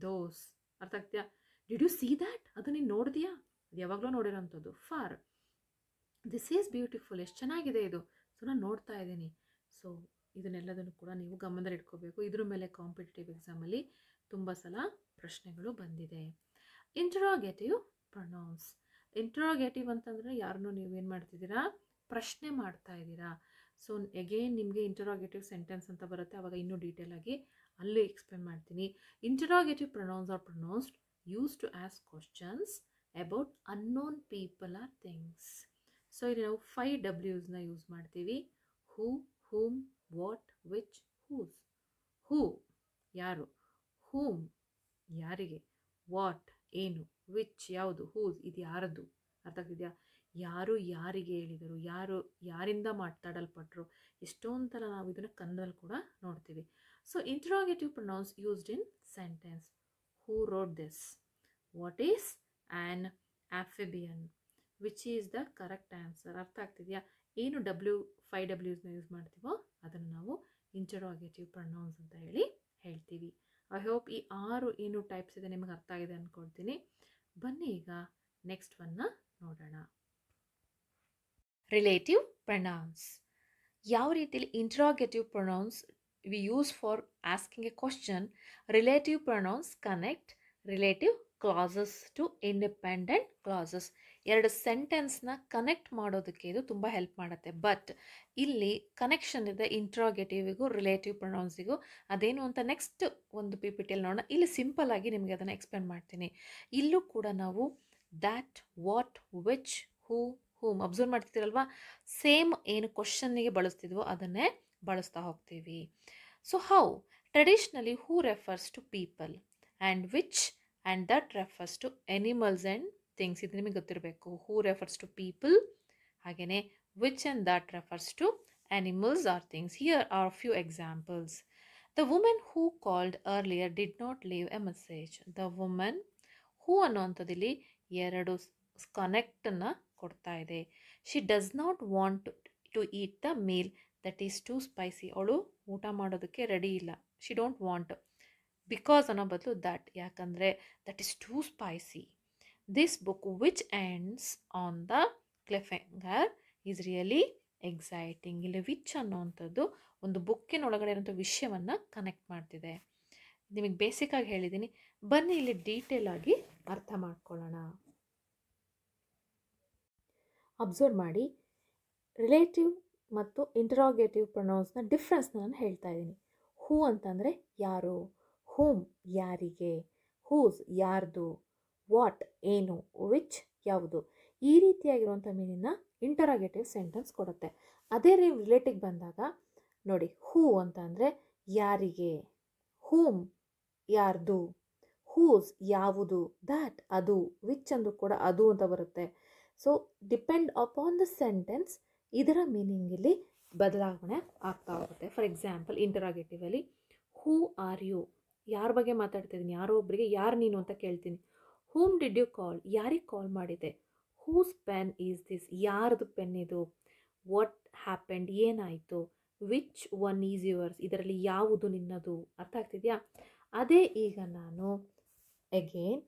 Speaker 1: ದೋಸ್. ಅರ್ಥ ಆಗ್ತೀಯಾ? Did you see that? ಅದು ನೀನು ನೋಡಿದ್ಯಾ? ಅದು ಯಾವಾಗಲೂ ನೋಡಿರೋಂಥದ್ದು. Far, this is beautiful. ಎಷ್ಟು ಚೆನ್ನಾಗಿದೆ ಇದು. ಸೊ ನಾನು ನೋಡ್ತಾ ಇದ್ದೀನಿ. ಸೊ ಇದನ್ನೆಲ್ಲದನ್ನು ಕೂಡ ನೀವು ಗಮನದಲ್ಲಿ ಇಟ್ಕೋಬೇಕು. ಇದ್ರ ಮೇಲೆ ಕಾಂಪಿಟೇಟಿವ್ ಎಕ್ಸಾಮಲ್ಲಿ ತುಂಬ ಸಲ ಪ್ರಶ್ನೆಗಳು ಬಂದಿದೆ. Interrogative pronounce. ಇಂಟರೋಗೇಟಿವ್ ಅಂತಂದರೆ ಯಾರನ್ನೂ ನೀವೇನು ಮಾಡ್ತಿದ್ದೀರಾ? ಪ್ರಶ್ನೆ ಮಾಡ್ತಾ ಇದ್ದೀರಾ. ಸೊ ಎಗೇನ್ ನಿಮಗೆ ಇಂಟರೋಗೇಟಿವ್ ಸೆಂಟೆನ್ಸ್ ಅಂತ ಬರುತ್ತೆ. ಆವಾಗ ಇನ್ನೂ ಡೀಟೇಲ್ ಆಗಿ ಅಲ್ಲಿ ಎಕ್ಸ್ಪ್ಲೇನ್ ಮಾಡ್ತೀನಿ. Interrogative pronouns are pronouns used to ask questions about unknown people or things. So ಇಲ್ಲಿ ನಾವು 5 Wsನ ಯೂಸ್ ಮಾಡ್ತೀವಿ. Who, whom, what, which, whose. Who ಯಾರು, ಹೂಮ್ ಯಾರಿಗೆ, ವಾಟ್ ಏನು, ವಿಚ್ ಯಾವುದು, ಹೂಸ್ ಇದು ಯಾರದ್ದು, ಅರ್ಥ ಆಗ್ತಿದೆಯಾ, ಯಾರು ಯಾರಿಗೆ ಹೇಳಿದರು, ಯಾರು ಯಾರಿಂದ ಮಾತಾಡಲ್ಪಟ್ಟರು, ಎಷ್ಟೊಂದು ಥರ ನಾವು ಇದನ್ನು ಕನ್ನಡದಲ್ಲಿ ಕೂಡ ನೋಡ್ತೀವಿ. So interrogative pronouns used in sentence. Who wrote this, what is an amphibian, which is the correct answer. ಅರ್ಥ ಆಗ್ತಿದೆಯಾ, ಏನು WWsನ ಯೂಸ್ ಮಾಡ್ತೀವೋ ಅದನ್ನು ನಾವು ಇಂಟರಾಗೇಟಿವ್ ಪ್ರೊನೌನ್ಸ್ ಅಂತ ಹೇಳ್ತೀವಿ. ಐ ಹೋಪ್ ಈ 6 ಏನು ಟೈಪ್ಸ್ ಇದೆ ನಿಮಗೆ ಅರ್ಥ ಆಗಿದೆ ಅಂದ್ಕೊಳ್ತೀನಿ. ಬನ್ನಿ ಈಗ ನೆಕ್ಸ್ಟ್ ಒನ್ನ ನೋಡೋಣ. Relative pronouns. ಯಾವ ರೀತಿಯಲ್ಲಿ interrogative pronouns we use for asking a question, relative pronouns connect relative clauses to independent clauses. 2 ಸೆಂಟೆನ್ಸ್ನ ಕನೆಕ್ಟ್ ಮಾಡೋದಕ್ಕೆ ಇದು ತುಂಬ ಹೆಲ್ಪ್ ಮಾಡುತ್ತೆ. ಬಟ್ ಇಲ್ಲಿ ಕನೆಕ್ಷನ್ ಇದೆ ಇಂಟ್ರಾಗೇಟಿವಿಗೂ ರಿಲೇಟಿವ್ ಪ್ರೊನೌನ್ಸಿಗೂ. ಅದೇನು ಅಂತ ನೆಕ್ಸ್ಟ್ ಒಂದು PPTಯಲ್ಲಿ ನೋಡೋಣ. ಇಲ್ಲಿ ಸಿಂಪಲ್ ಆಗಿ ನಿಮಗೆ ಅದನ್ನು ಎಕ್ಸ್ಪ್ಲೇನ್ ಮಾಡ್ತೀನಿ. ಇಲ್ಲೂ ಕೂಡ ನಾವು that, what, which, who, whom observe ಮಾಡ್ತಿದ್ದೀರಲ್ವಾ, ಸೇಮ್ ಏನು ಕ್ವಶನ್ನಿಗೆ ಬಳಸ್ತಿದ್ವೋ ಅದನ್ನೇ ಬಳಸ್ತಾ ಹೋಗ್ತೀವಿ. So how traditionally who refers to people and which and that refers to animals and things. ಇದು ನಿಮಗೆ ಗೊತ್ತಿರಬೇಕು. ಹೂ ರೆಫರ್ಸ್ ಟು ಪೀಪಲ್, ಹಾಗೆಯೇ which and that refers to animals or things. Here are a few examples. The woman who called earlier did not leave a message. The woman who ಅನ್ನೋಂಥದ್ದಲ್ಲಿ 2 ಕನೆಕ್ಟನ್ನು ಕೊಡ್ತಾ ಇದೆ. She does not want to eat the meal that is too spicy. ಅವಳು ಊಟ ಮಾಡೋದಕ್ಕೆ ready ಇಲ್ಲ. She don't want. Because ಅನ್ನೋ ಬದಲು that, ಯಾಕಂದರೆ that is too spicy. This book which ends on the cliffhanger is really exciting. ಇಲ್ಲಿ which ಅನ್ನೋವಂಥದ್ದು ಒಂದು ಬುಕ್ಕಿನೊಳಗಡೆ ಇರೋಂಥ ವಿಷಯವನ್ನು ಕನೆಕ್ಟ್ ಮಾಡ್ತಿದೆ. ನಿಮಗೆ ಬೇಸಿಕ್ಕಾಗಿ ಹೇಳಿದ್ದೀನಿ. ಬನ್ನಿ ಇಲ್ಲಿ ಡೀಟೇಲ್ ಆಗಿ ಅರ್ಥ ಮಾಡ್ಕೊಳ್ಳೋಣ. ಅಬ್ಸರ್ವ್ ಮಾಡಿ, ರಿಲೇಟಿವ್ ಮತ್ತು ಇಂಟರಾಗೇಟಿವ್ ಪ್ರೊನೌನ್ಸ್ನ ಡಿಫ್ರೆನ್ಸ್ನ ನಾನು ಹೇಳ್ತಾ ಇದ್ದೀನಿ. ಹೂ ಅಂತಂದರೆ ಯಾರು, ಹೂಮ್ ಯಾರಿಗೆ, ಹೂಸ್ ಯಾರ್ದು, ವಾಟ್ ಏನು, ವಿಚ್ ಯಾವುದು. ಈ ರೀತಿಯಾಗಿರುವಂಥ ಮೀನಿನ ಇಂಟರಾಗೇಟಿವ್ ಸೆಂಟೆನ್ಸ್ ಕೊಡುತ್ತೆ. ಅದೇ ರಿಲೇಟಿವ್ ಬಂದಾಗ ನೋಡಿ, ಹೂ ಅಂತ ಅಂದರೆ ಯಾರಿಗೆ, ಹೂಮ್ ಯಾರ್ದು, ಹೂಸ್ ಯಾವುದು, ದ್ಯಾಟ್ ಅದು, ವಿಚ್ ಅಂದು ಕೂಡ ಅದು ಅಂತ ಬರುತ್ತೆ. So depend upon the sentence ಇದರ ಮೀನಿಂಗ್ ಇಲ್ಲಿ ಬದಲಾವಣೆ ಆಗ್ತಾ ಹೋಗುತ್ತೆ. ಫಾರ್ ಎಕ್ಸಾಂಪಲ್ ಇಂಟರಾಗೇಟಿವಲ್ಲಿ ಹೂ ಆರ್ ಯು, ಯಾರ ಬಗ್ಗೆ ಮಾತಾಡ್ತಿದ್ದೀನಿ, ಯಾರೋ ಒಬ್ಬರಿಗೆ ಯಾರು ನೀನು ಅಂತ ಕೇಳ್ತೀನಿ. ಹೂಮ್ ಡಿಡ್ ಯು ಕಾಲ್, ಯಾರಿಗೆ ಕಾಲ್ ಮಾಡಿದೆ. ಹೂಸ್ ಪೆನ್ ಈಸ್ ದಿಸ್, ಯಾರ್ದು ಪೆನ್ ಇದು. ವಾಟ್ ಹ್ಯಾಪೆಂಡ್, ಏನಾಯಿತು. ವಿಚ್ ಒನ್ ಈಸ್ ಯುವರ್ಸ್, ಇದರಲ್ಲಿ ಯಾವುದು ನಿನ್ನದು. ಅರ್ಥ ಆಗ್ತಿದೆಯಾ. ಅದೇ ಈಗ ನಾನು ಅಗೇನ್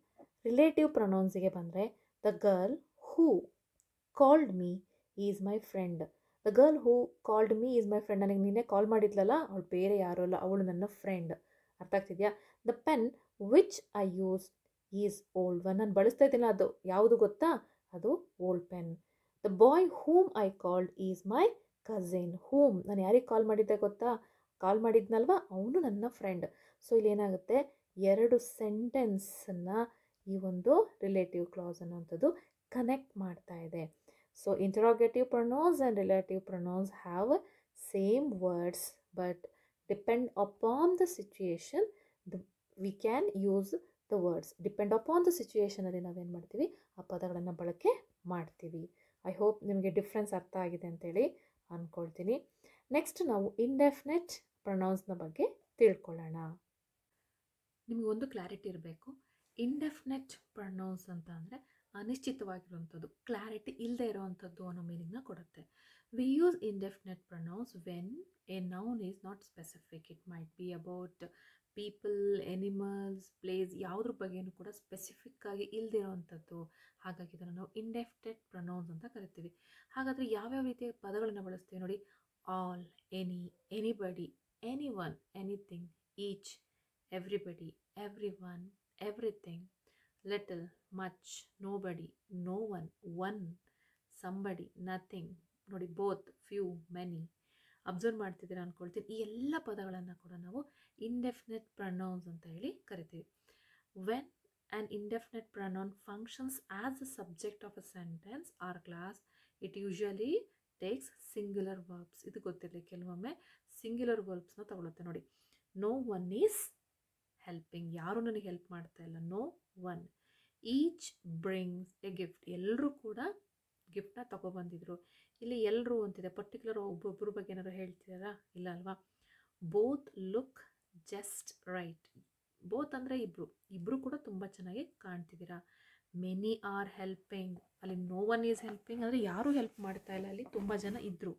Speaker 1: ರಿಲೇಟಿವ್ ಪ್ರೊನೌನ್ಸಿಗೆ ಬಂದರೆ, the girl who called me is my friend. The girl who called me is my friend. ನನಗೆ ನಿನ್ನೆ ಕಾಲ್ ಮಾಡಿದ್ಲಲ್ಲ, ಅವಳು ಬೇರೆ ಯಾರೂ ಅಲ್ಲ, ಅವಳು ನನ್ನ ಫ್ರೆಂಡ್. ಅರ್ಥ ಆಗ್ತಿದೆಯಾ. The pen which I use is old one. ನಾನು ಬಳಸ್ತಾ ಇದ್ದೀನಲ್ಲ ಅದು ಯಾವುದು ಗೊತ್ತಾ, ಅದು old pen. The boy whom I called is my cousin. Whom ನಾನು ಯಾರಿಗೆ ಕಾಲ್ ಮಾಡಿದ್ದೆ ಗೊತ್ತಾ, ಕಾಲ್ ಮಾಡಿದ್ನಲ್ವ ಅವನು ನನ್ನ ಫ್ರೆಂಡ್. ಸೊ ಇಲ್ಲಿ ಏನಾಗುತ್ತೆ, 2 ಸೆಂಟೆನ್ಸನ್ನು ಈ ಒಂದು ರಿಲೇಟಿವ್ ಕ್ಲಾಸ್ ಅನ್ನೋಂಥದ್ದು ಕನೆಕ್ಟ್ ಮಾಡ್ತಾ ಇದೆ. So interrogative pronouns and relative pronouns have same words, but depend upon the situation we can use the words. Depend upon the ಸಿಚುಯೇಷನಲ್ಲಿ ನಾವೇನು ಮಾಡ್ತೀವಿ, ಆ ಪದಗಳನ್ನು ಬಳಕೆ ಮಾಡ್ತೀವಿ. ಐ ಹೋಪ್ ನಿಮಗೆ ಡಿಫ್ರೆನ್ಸ್ ಅರ್ಥ ಆಗಿದೆ ಅಂತೇಳಿ ಅಂದ್ಕೊಳ್ತೀನಿ. ನೆಕ್ಸ್ಟ್ ನಾವು ಇಂಡೆಫಿನೆಟ್ ಪ್ರೊನೌನ್ಸ್ನ ಬಗ್ಗೆ ತಿಳ್ಕೊಳ್ಳೋಣ. ನಿಮಗೆ ಒಂದು ಕ್ಲಾರಿಟಿ ಇರಬೇಕು. ಇಂಡೆಫಿನೆಟ್ ಪ್ರೊನೌನ್ಸ್ ಅಂತ ಅಂದರೆ ಅನಿಶ್ಚಿತವಾಗಿರುವಂಥದ್ದು, ಕ್ಲಾರಿಟಿ ಇಲ್ಲದೆ ಇರೋವಂಥದ್ದು ಅನ್ನೋ ಮೀನಿಂಗ್ನ ಕೊಡುತ್ತೆ. We use indefinite pronouns when a noun is not specific. It might be about people, animals, place, ಯಾವುದ್ರ ಬಗ್ಗೆಯೂ ಕೂಡ ಸ್ಪೆಸಿಫಿಕ್ಕಾಗಿ ಇಲ್ಲದಿರೋವಂಥದ್ದು. ಹಾಗಾಗಿ ಇದನ್ನು ನಾವು ಇಂಡೆಫಿನೆಟ್ ಪ್ರೊನೌನ್ಸ್ ಅಂತ ಕರಿತೀವಿ. ಹಾಗಾದರೆ ಯಾವ್ಯಾವ ರೀತಿಯ ಪದಗಳನ್ನು ಬಳಸ್ತೀವಿ ನೋಡಿ. All, any, anybody, anyone, anything, each, everybody, everyone, everything, little, much, nobody, no one, one, somebody, nothing. ನೋಡಿ ಬೋತ್, ಫ್ಯೂ, ಮೆನಿ. ಅಬ್ಸರ್ವ್ ಮಾಡ್ತಿದ್ದೀರಾ ಅಂದ್ಕೊಳ್ತೀನಿ. ಈ ಎಲ್ಲ ಪದಗಳನ್ನು ಕೂಡ ನಾವು ಇಂಡೆಫಿನೆಟ್ ಪ್ರೊನೌನ್ಸ್ ಅಂತ ಹೇಳಿ ಕರಿತೀವಿ. When an indefinite pronoun functions as a subject of a sentence or clause, it usually takes singular verbs. ಇದು ಗೊತ್ತಿರಲಿ, ಕೆಲವೊಮ್ಮೆ ಸಿಂಗ್ಯುಲರ್ ವರ್ಬ್ಸ್ನ ತಗೊಳುತ್ತೆ. ನೋಡಿ, ನೋ ಒನ್ ಈಸ್ ಹೆಲ್ಪಿಂಗ್, ಯಾರೂ ನನಗೆ ಹೆಲ್ಪ್ ಮಾಡ್ತಾ ಇಲ್ಲ. No one. Each brings a gift. ಎಲ್ಲರೂ ಕೂಡ ಗಿಫ್ಟ್ನ ತಗೊಬಂದಿದ್ರು. ಇಲ್ಲಿ ಎಲ್ಲರೂ ಅಂತಿದೆ, ಪರ್ಟಿಕ್ಯುಲರ್ ಒಬ್ಬೊಬ್ಬರ ಬಗ್ಗೆ ಏನಾದ್ರು ಹೇಳ್ತಿದಾರಾ? ಇಲ್ಲ ಅಲ್ವಾ. Both look just right. Both ಅಂದರೆ ಇಬ್ಬರು ಕೂಡ ತುಂಬ ಚೆನ್ನಾಗಿ ಕಾಣ್ತಿದ್ದೀರಾ. Many are helping. ಅಲ್ಲಿ ನೋ ಒನ್ ಈಸ್ ಹೆಲ್ಪಿಂಗ್ ಅಂದರೆ ಯಾರೂ ಹೆಲ್ಪ್ ಮಾಡ್ತಾ ಇಲ್ಲ, ಅಲ್ಲಿ ತುಂಬ ಜನ ಇದ್ದರು.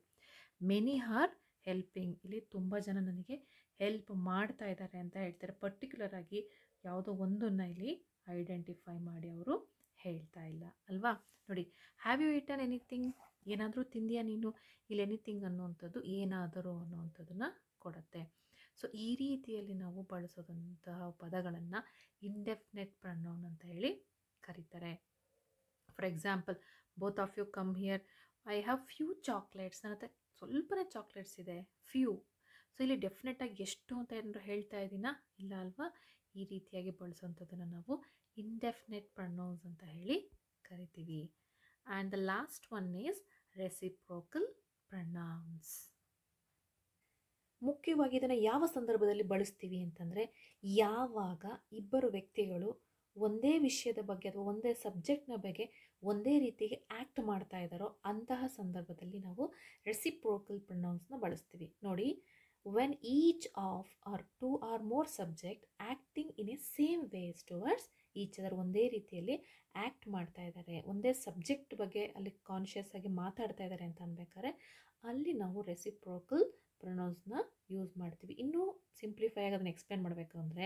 Speaker 1: ಮೆನಿ ಆರ್ ಹೆಲ್ಪಿಂಗ್, ಇಲ್ಲಿ ತುಂಬ ಜನ ನನಗೆ ಹೆಲ್ಪ್ ಮಾಡ್ತಾ ಇದ್ದಾರೆ ಅಂತ ಹೇಳ್ತಾರೆ. ಪರ್ಟಿಕ್ಯುಲರ್ ಆಗಿ ಯಾವುದೋ ಒಂದನ್ನು ಇಲ್ಲಿ ಐಡೆಂಟಿಫೈ ಮಾಡಿ ಅವರು ಹೇಳ್ತಾ ಇಲ್ಲ ಅಲ್ವಾ. ನೋಡಿ, ಹ್ಯಾವ್ ಯು ಈಟನ್ ಎನಿಥಿಂಗ್? ಏನಾದರೂ ತಿಂದಿಯಾ ನೀನು? ಇಲ್ಲಿ ಎನಿಥಿಂಗ್ ಅನ್ನುವಂಥದ್ದು ಏನಾದರೂ ಅನ್ನುವಂಥದ್ದನ್ನು ಕೊಡುತ್ತೆ. ಸೊ ಈ ರೀತಿಯಲ್ಲಿ ನಾವು ಬಳಸೋದಂತಹ ಪದಗಳನ್ನು ಇಂಡೆಫಿನೆಟ್ ಪ್ರನೌನ್ ಅಂತ ಹೇಳಿ ಕರೀತಾರೆ. For example, both of you come here, I have few chocolates. ನನ್ನ ಹತ್ರ ಸ್ವಲ್ಪನೇ ಚಾಕ್ಲೇಟ್ಸ್ ಇದೆ, ಫ್ಯೂ. ಸೊ ಇಲ್ಲಿ ಡೆಫಿನೆಟಾಗಿ ಎಷ್ಟು ಅಂತ ಏನಾದ್ರು ಹೇಳ್ತಾ ಇದ್ದೀನಾ? ಇಲ್ಲ ಅಲ್ವಾ. ಈ ರೀತಿಯಾಗಿ ಬಳಸುವಂಥದ್ದನ್ನು ನಾವು ಇಂಡೆಫಿನೆಟ್ ಪ್ರನೌನ್ಸ್ ಅಂತ ಹೇಳಿ ಕರಿತೀವಿ. And the last one is reciprocal pronouns. ಮುಖ್ಯವಾಗಿ ಇದನ್ನು ಯಾವ ಸಂದರ್ಭದಲ್ಲಿ ಬಳಸ್ತೀವಿ ಅಂತಂದರೆ, ಯಾವಾಗ ಇಬ್ಬರು ವ್ಯಕ್ತಿಗಳು ಒಂದೇ ವಿಷಯದ ಬಗ್ಗೆ ಅಥವಾ ಒಂದೇ ಸಬ್ಜೆಕ್ಟ್ನ ಬಗ್ಗೆ ಒಂದೇ ರೀತಿಗೆ ಆ್ಯಕ್ಟ್ ಮಾಡ್ತಾ ಇದ್ದಾರೋ ಅಂತಹ ಸಂದರ್ಭದಲ್ಲಿ ನಾವು ರೆಸಿಪ್ರೋಕಲ್ ಪ್ರನೌನ್ಸ್ನ ಬಳಸ್ತೀವಿ. ನೋಡಿ, when each of are two or more subject acting in a same ways towards each other, ಒಂದೇ ರೀತಿಯಲ್ಲಿ ಆ್ಯಕ್ಟ್ ಮಾಡ್ತಾ ಇದ್ದಾರೆ, ಒಂದೇ ಸಬ್ಜೆಕ್ಟ್ ಬಗ್ಗೆ ಅಲ್ಲಿ ಕಾನ್ಷಿಯಸ್ ಆಗಿ ಮಾತಾಡ್ತಾ ಇದ್ದಾರೆ ಅಂತ ಅನ್ಬೇಕಾದ್ರೆ ಅಲ್ಲಿ ನಾವು ರೆಸಿಪ್ರೋಕಲ್ ಪ್ರೊನೌನ್ಸ್ನ ಯೂಸ್ ಮಾಡ್ತೀವಿ. ಇನ್ನೂ ಸಿಂಪ್ಲಿಫೈ ಆಗಿ ಅದನ್ನು ಎಕ್ಸ್ಪ್ಲೇನ್ ಮಾಡಬೇಕು ಅಂದರೆ,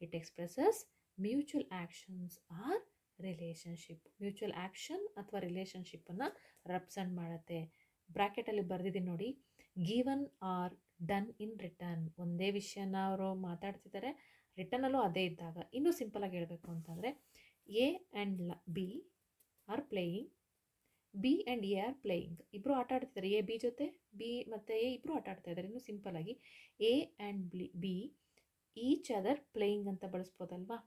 Speaker 1: it expresses mutual actions or relationship. Mutual action ಅಥವಾ ರಿಲೇಷನ್ಶಿಪ್ಪನ್ನು ರೆಪ್ರೆಸೆಂಟ್ ಮಾಡುತ್ತೆ. ಬ್ರ್ಯಾಕೆಟಲ್ಲಿ ಬರೆದಿದ್ದೀನಿ ನೋಡಿ, given or done in return. ಒಂದೇ ವಿಷಯನ ಅವರು ಮಾತಾಡ್ತಿದ್ದಾರೆ, ರಿಟರ್ನಲ್ಲೂ ಅದೇ ಇದ್ದಾಗ. ಇನ್ನೂ ಸಿಂಪಲಾಗಿ ಹೇಳಬೇಕು ಅಂತಂದರೆ, A and B are playing, B and A are playing. ಇಬ್ಬರು ಆಟ ಆಡ್ತಿದ್ದಾರೆ, ಎ ಬಿ ಜೊತೆ, ಬಿ ಮತ್ತು ಎ ಇಬ್ಬರು ಆಟ ಆಡ್ತಾ ಇದ್ದಾರೆ. ಇನ್ನು ಸಿಂಪಲಾಗಿ A and B each other playing ಅಂತ ಬಳಸ್ಬೋದಲ್ವಾ.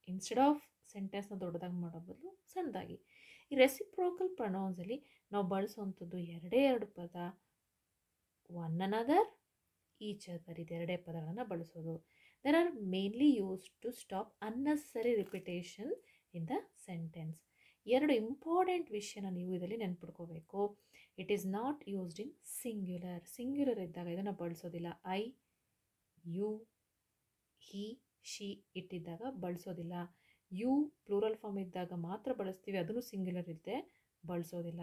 Speaker 1: ಇನ್ಸ್ಟೆಡ್ ಆಫ್ ಸೆಂಟೆನ್ಸ್ನ ದೊಡ್ಡದಾಗಿ ಮಾಡೋ ಬದಲು ಸಣ್ಣದಾಗಿ. ಈ ರೆಸಿಪ್ರೋಕಲ್ ಪ್ರೊನೌನ್ಸಲ್ಲಿ ನಾವು ಬಳಸುವಂಥದ್ದು ಎರಡೇ ಎರಡು ಪದ, ಒನ್ ಅನದರ್, ಈಚ್ ಅದರ್. ಇದೆರಡೇ ಪದಗಳನ್ನು ಬಳಸೋದು. There are mainly used to stop unnecessary repetition in the sentence. ಎರಡು ಇಂಪಾರ್ಟೆಂಟ್ ವಿಷಯನ ನೀವು ಇದರಲ್ಲಿ ನೆನ್ಪಿಡ್ಕೋಬೇಕು. It is not used in singular. Singular ಇದ್ದಾಗ ಇದನ್ನು ಬಳಸೋದಿಲ್ಲ. ಐ, ಯು, ಹಿ, ಶಿ ಇಟ್ಟಿದ್ದಾಗ ಬಳಸೋದಿಲ್ಲ. ಯು ಪ್ಲೂರಲ್ ಫಾರ್ಮ್ ಇದ್ದಾಗ ಮಾತ್ರ ಬಳಸ್ತೀವಿ, ಅದನ್ನು ಸಿಂಗ್ಯುಲರ್ ಇದ್ದೆ ಬಳಸೋದಿಲ್ಲ.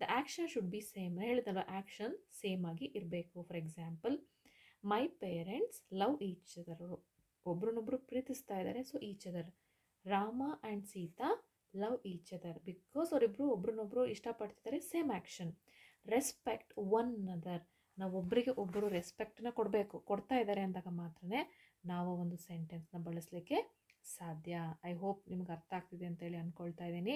Speaker 1: The action should be same. ಹೇಳಿದಲ್ಲ, ಆ್ಯಕ್ಷನ್ ಸೇಮ್ ಆಗಿ ಇರಬೇಕು. For example, my parents love each other. ಒಬ್ರನ್ನೊಬ್ರು ಪ್ರೀತಿಸ್ತಾ ಇದ್ದಾರೆ, so each other. Rama and Sita love each other, because ಅವರಿಬ್ಬರು ಒಬ್ರನ್ನೊಬ್ರು ಇಷ್ಟಪಡ್ತಿದ್ದಾರೆ, same action. Respect one other. ನಾವು ಒಬ್ಬರಿಗೆ ಒಬ್ಬರು ರೆಸ್ಪೆಕ್ಟನ್ನ ಕೊಡ್ತಾ ಇದ್ದಾರೆ ಅಂದಾಗ ಮಾತ್ರ ನಾವು ಒಂದು ಸೆಂಟೆನ್ಸ್ನ ಬಳಸಲಿಕ್ಕೆ ಸಾಧ್ಯ. ಐ ಹೋಪ್ ನಿಮ್ಗೆ ಅರ್ಥ ಆಗ್ತಿದೆ ಅಂತೇಳಿ ಅಂದ್ಕೊಳ್ತಾ ಇದ್ದೀನಿ.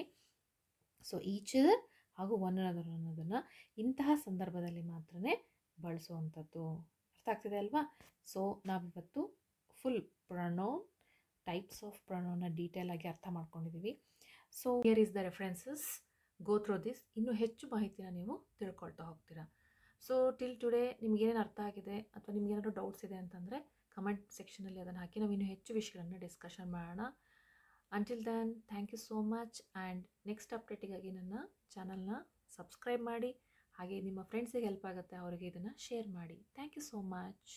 Speaker 1: ಸೊ ಈಚ್ ಅದರ್ ಹಾಗೂ ಒನ್ ಅದರ್ ಅನ್ನೋದನ್ನು ಇಂತಹ ಸಂದರ್ಭದಲ್ಲಿ ಮಾತ್ರ ಬಳಸುವಂಥದ್ದು. ಅರ್ಥ ಆಗ್ತಿದೆ ಅಲ್ವಾ. ಸೊ ನಾವಿವತ್ತು ಫುಲ್ ಪ್ರೊನೌನ್, ಟೈಪ್ಸ್ ಆಫ್ ಪ್ರೊನೌನ್ನ ಡೀಟೇಲ್ ಆಗಿ ಅರ್ಥ ಮಾಡ್ಕೊಂಡಿದ್ದೀವಿ. So here is the references, go through this. ಇನ್ನೂ ಹೆಚ್ಚು ಮಾಹಿತಿನ ನೀವು ತಿಳ್ಕೊಳ್ತಾ ಹೋಗ್ತೀರಾ. ಸೊ ಟಿಲ್ ಟುಡೇ ನಿಮ್ಗೇನೇನು ಅರ್ಥ ಆಗಿದೆ ಅಥವಾ ನಿಮ್ಗೇನಾದ್ರು ಡೌಟ್ಸ್ ಇದೆ ಅಂತಂದರೆ ಕಮೆಂಟ್ ಸೆಕ್ಷನಲ್ಲಿ ಅದನ್ನು ಹಾಕಿ ನಾವು ಇನ್ನೂ ಹೆಚ್ಚು ವಿಷಯಗಳನ್ನು ಡಿಸ್ಕಷನ್ ಮಾಡೋಣ. Until then, thank you so much. And next ಅಪ್ಡೇಟಿಗಾಗಿ ನನ್ನ ಚಾನಲ್ನ ಸಬ್ಸ್ಕ್ರೈಬ್ ಮಾಡಿ, ಹಾಗೆ ನಿಮ್ಮ ಫ್ರೆಂಡ್ಸಿಗೆ ಹೆಲ್ಪ್ ಆಗುತ್ತೆ ಅವರಿಗೆ ಇದನ್ನು ಶೇರ್ ಮಾಡಿ. Thank you so much.